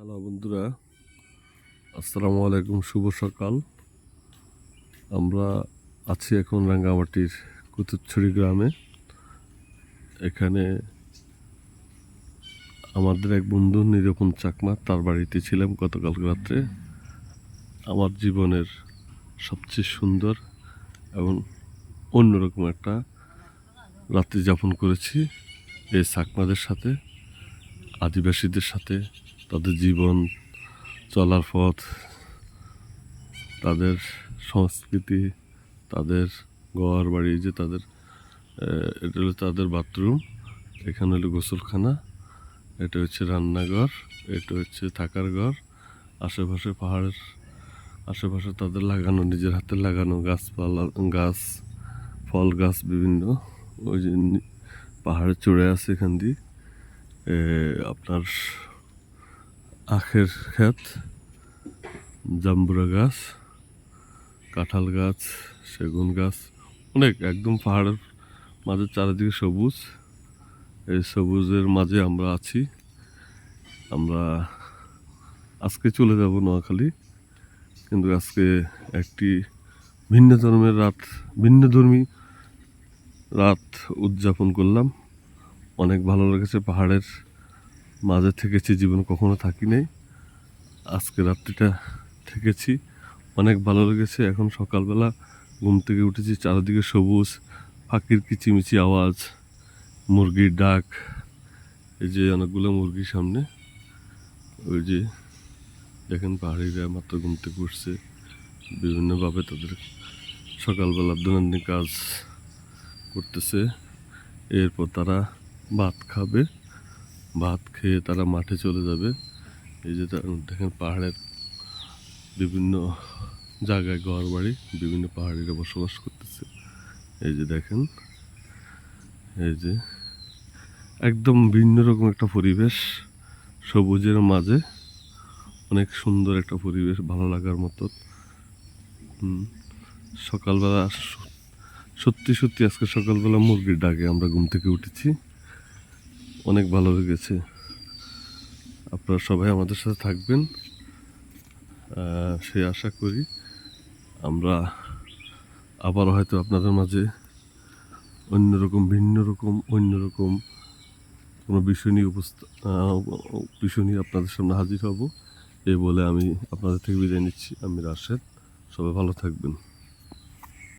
Hello বন্ধুরা, আসসালামু আলাইকুম। শুভ সকাল। আমরা আছি এখন রাঙ্গামাটির কুতুবছড়ি গ্রামে। এখানে আমাদের এক বন্ধু নিরূপণ চাকমা, তার বাড়িতে ছিলাম গতকাল রাত্রে। আমার জীবনের সবচেয়ে সুন্দর এবং অন্যরকম একটা রাত্রি যাপন করেছি এই চাকমাদের সাথে, আদিবাসীদের সাথে। তাদের জীবন চলার পথ, তাদের সংস্কৃতি, তাদের ঘর বাড়ি, যে তাদের এটা হলো তাদের বাথরুম, এখানে হলো গোসলখানা, এটা হচ্ছে রান্নাঘর, এটা হচ্ছে থাকার ঘর। আশেপাশে পাহাড়ের আশেপাশে তাদের লাগানো, নিজের হাতে লাগানো গাছপালা, গাছ, ফল গাছ বিভিন্ন, ওই যে পাহাড়ে চড়ে আছে। এখান দিয়ে আপনার আখের ক্ষেত, জাম্বুরা গাছ, কাঁঠাল গাছ, সেগুন গাছ, অনেক, একদম পাহাড়ের মাঝে চারিদিকে সবুজ। এই সবুজের মাঝে আমরা আছি। আমরা আজকে চলে যাব নোয়াখালী, কিন্তু আজকে একটি ভিন্নধর্মী রাত উদযাপন করলাম। অনেক ভালো লেগেছে। পাহাড়ের মাঝে থেকেছি, জীবন কখনো থাকি নাই, আজকে রাত্রিটা থেকেছি, অনেক ভালো লেগেছে। এখন সকালবেলা ঘুম থেকে উঠেছি, চারিদিকে সবুজ, পাখির কিচিমিচি আওয়াজ, মুরগির ডাক। এই যে অনেকগুলো মুরগির সামনে, ওই যে দেখেন পাহাড়িরা মাত্র ঘুম থেকে উঠছে, বিভিন্নভাবে তাদের সকালবেলা দৈনন্দিন কাজ করতেছে। এরপর তারা ভাত খাবে, ভাত খেয়ে তারা মাঠে চলে যাবে। এই যে দেখেন পাহাড়ের বিভিন্ন জায়গায় ঘর বাড়ি, বিভিন্ন পাহাড়িরা বসবাস করতেছে। এই যে দেখেন, এই যে একদম ভিন্ন রকম একটা পরিবেশ, সবুজের মাঝে অনেক সুন্দর একটা পরিবেশ, ভালো লাগার মতো। সকালবেলা সত্যি সত্যি আজকে সকালবেলা মুরগির ডাকে আমরা ঘুম থেকে উঠেছি, অনেক ভালো লেগেছে। আপনারা সবাই আমাদের সাথে থাকবেন, সে আশা করি। আমরা আবারও হয়তো আপনাদের মাঝে অন্যরকম কোনো বিষয় নিয়ে আপনাদের সামনে হাজির হব। এই বলে আমি আপনাদের থেকে বিদায় নিচ্ছি। আমি রাশেদ। সবাই ভালো থাকবেন।